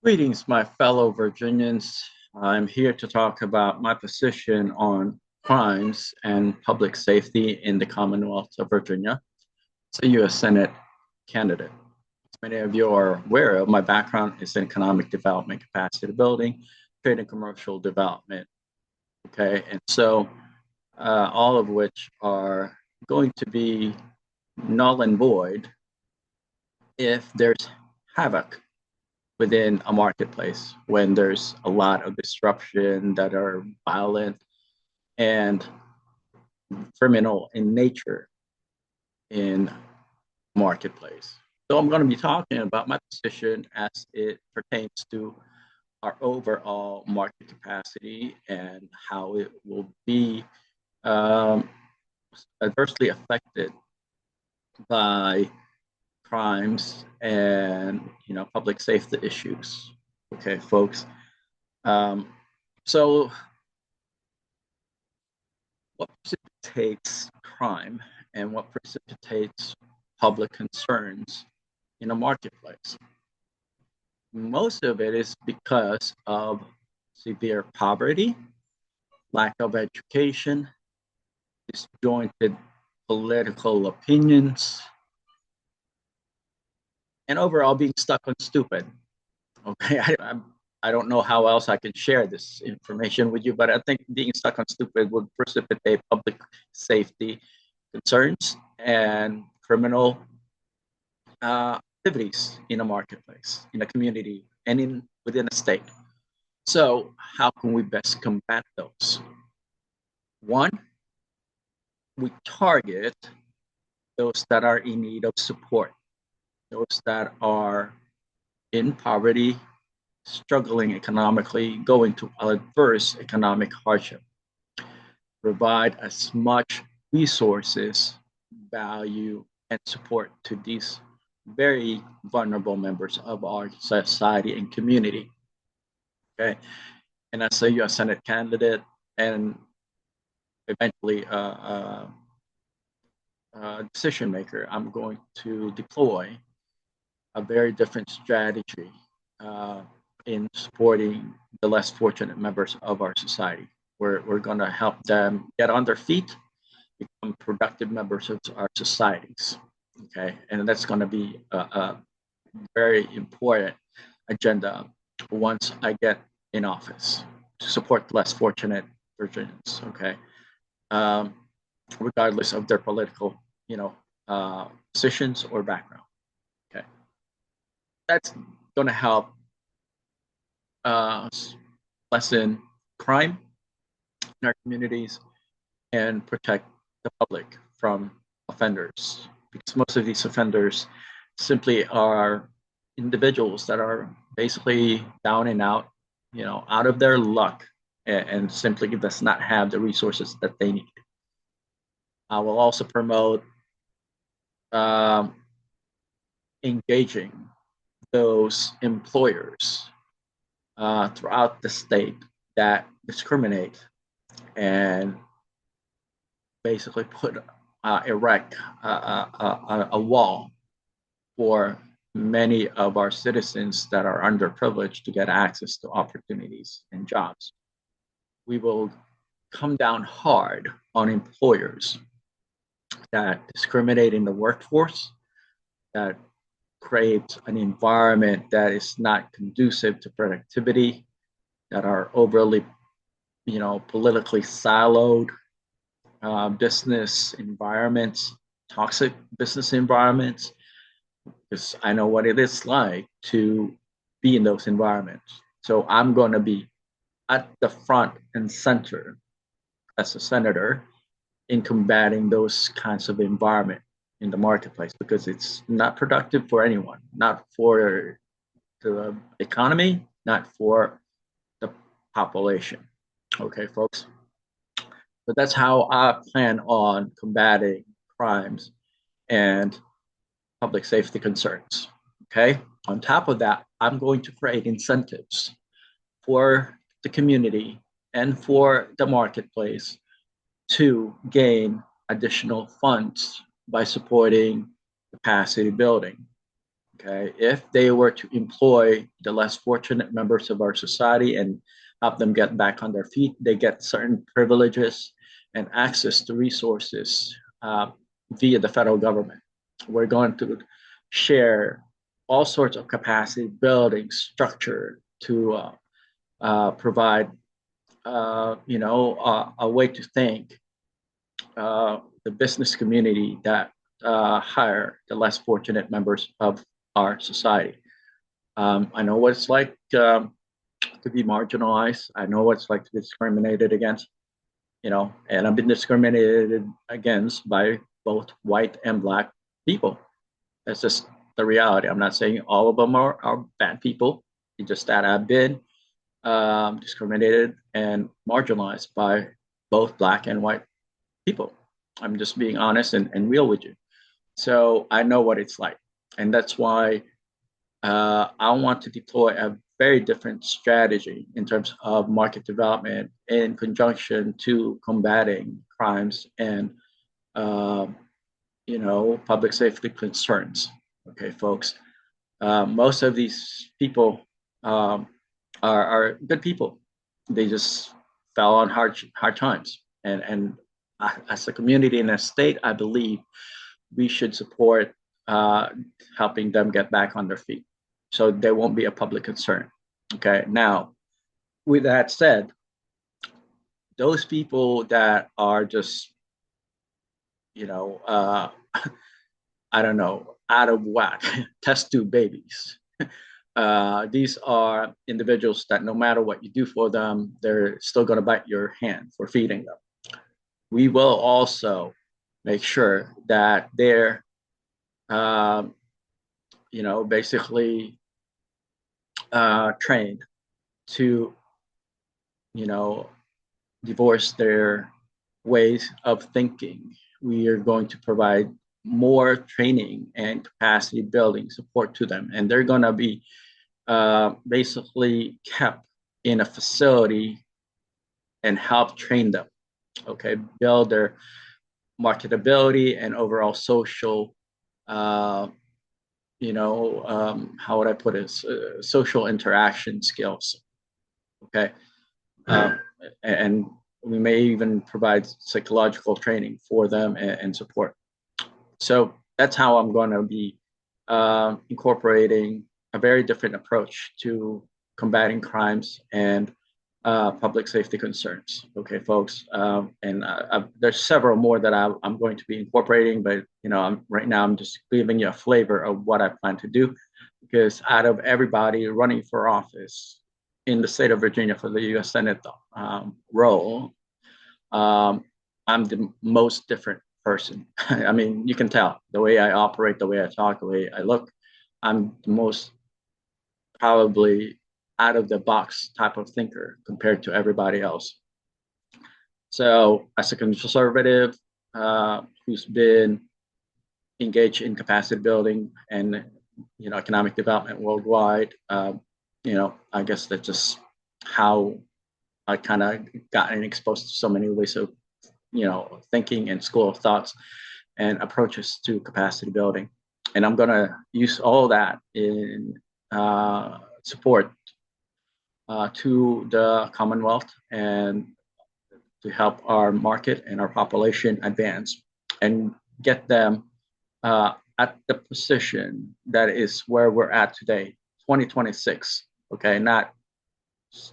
Greetings, my fellow Virginians. I'm here to talk about my position on crimes and public safety in the Commonwealth of Virginia. As a U.S. Senate candidate. As many of you are aware of, my background is in economic development, capacity building, trade and commercial development. Okay, and so all of which are going to be null and void if there's havoc within a marketplace when there's a lot of disruption that are violent and criminal in nature in marketplace. So I'm going to be talking about my position as it pertains to our overall market capacity and how it will be um, adversely affected by crimes and public safety issues. Okay, folks. Um, so what precipitates crime and what precipitates public concerns in a marketplace? Most of it is because of severe poverty, lack of education, disjointed political opinions, and overall being stuck on stupid. Okay, I don't know how else I can share this information with you, but I think being stuck on stupid would precipitate public safety concerns and criminal activities in a marketplace, in a community, and in within a state. So, how can we best combat those? One, we target those that are in need of support, those that are in poverty, struggling economically, going to adverse economic hardship. Provide as much resources, value, and support to these very vulnerable members of our society and community. Okay, and as a U.S. Senate candidate and eventually a decision maker, I'm going to deploy a very different strategy uh, in supporting the less fortunate members of our society. We're going to help them get on their feet, become productive members of our societies. Okay, and that's going to be a very important agenda once I get in office to support the less fortunate Virginians. Okay, um, regardless of their political, positions or background. Okay, that's going to help uh, lessen crime in our communities and protect the public from offenders, because most of these offenders simply are individuals that are basically down and out, out of their luck, and simply does not have the resources that they need. I will also promote um, engaging those employers throughout the state that discriminate and basically erect a wall for many of our citizens that are underprivileged to get access to opportunities and jobs. We will come down hard on employers that discriminate in the workforce, that create an environment that is not conducive to productivity, that are overly, politically siloed business environments, toxic business environments, because I know what it is like to be in those environments. So I'm going to be at the front and center as a senator in combating those kinds of environment in the marketplace, because it's not productive for anyone, not for the economy, not for the population. Okay, folks. But that's how I plan on combating crimes and public safety concerns. Okay. On top of that, I'm going to create incentives for the community and for the marketplace to gain additional funds by supporting capacity building. Okay, if they were to employ the less fortunate members of our society and help them get back on their feet, they get certain privileges and access to resources via the federal government. We're going to share all sorts of capacity building structure to provide, a way to think the business community that hire the less fortunate members of our society. I know what it's like to be marginalized. I know what it's like to be discriminated against, and I've been discriminated against by both white and black people. That's just the reality. I'm not saying all of them are bad people. It's just that I've been discriminated and marginalized by both black and white people. I'm just being honest and real with you. So I know what it's like. And that's why I want to deploy a very different strategy in terms of market development in conjunction to combating crimes and, uh, public safety concerns. Okay, folks. Most of these people um, are good people. They just fell on hard times. And as a community and a state, I believe we should support uh, helping them get back on their feet so there won't be a public concern. Okay. Now, with that said, those people that are just, you know, uh, I don't know, out of whack, test tube babies. These are individuals that no matter what you do for them, they're still going to bite your hand for feeding them. We will also make sure that they're, um, basically trained to, you know, divorce their ways of thinking. We are going to provide more training and capacity building support to them, and they're going to be basically kept in a facility and help train them. Okay, build their marketability and overall social uh, how would I put it? Social interaction skills. Okay. Um, and we may even provide psychological training for them and support. So that's how I'm going to be incorporating a very different approach to combating crimes and public safety concerns. Okay, folks, and there's several more that I'm going to be incorporating, but right now I'm just giving you a flavor of what I plan to do, because out of everybody running for office in the state of Virginia for the U.S. Senate role, um, I'm the most different person. I mean, you can tell the way I operate, the way I talk, the way I look. I'm the most probably out of the box type of thinker compared to everybody else. So, as a conservative who's been engaged in capacity building and economic development worldwide, I guess that's just how I kind of gotten exposed to so many ways of thinking and school of thoughts and approaches to capacity building. And I'm going to use all that in support to the Commonwealth and to help our market and our population advance and get them at the position that is where we're at today, 2026. Okay, not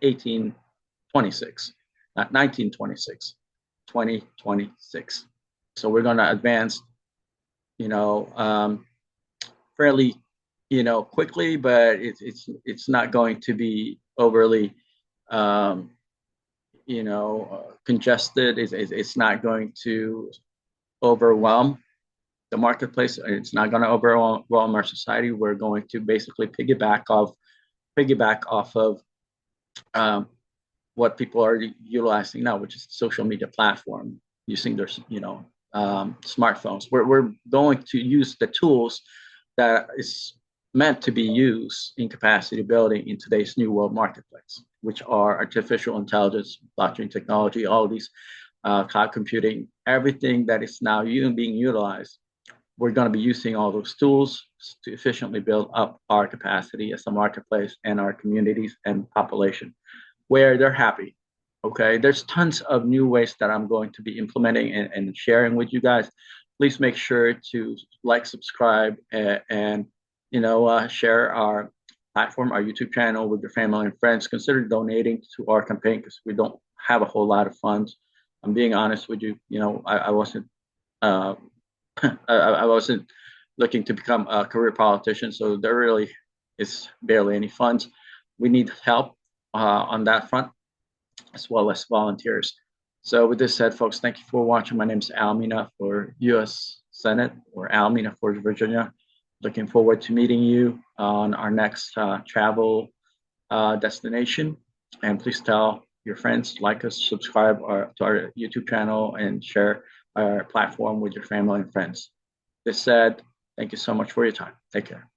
1826, not 1926, 2026. So we're going to advance, you know, um, fairly, quickly, but it's not going to be overly, um, congested. It's not going to overwhelm the marketplace. It's not going to overwhelm our society. We're going to basically piggyback off of um, what people are utilizing now, which is social media platform, using their smartphones. We're going to use the tools that is meant to be used in capacity building in today's new world marketplace, which are artificial intelligence, blockchain technology, all these cloud computing, everything that is now being utilized we're going to be using all those tools to efficiently build up our capacity as a marketplace and our communities and population where they're happy. Okay, there's tons of new ways that I'm going to be implementing and sharing with you guys. Please make sure to like, subscribe, and share our platform, our YouTube channel with your family and friends. Consider donating to our campaign because we don't have a whole lot of funds. I'm being honest with you. I wasn't uh, I wasn't looking to become a career politician, so there really is barely any funds. We need help on that front, as well as volunteers. So with this said, folks, thank you for watching. My name is Al Mina for U.S. Senate, or Al Mina for Virginia. Looking forward to meeting you on our next travel destination. And please tell your friends, like us, subscribe to our YouTube channel, and share our platform with your family and friends. This said, thank you so much for your time. Take care.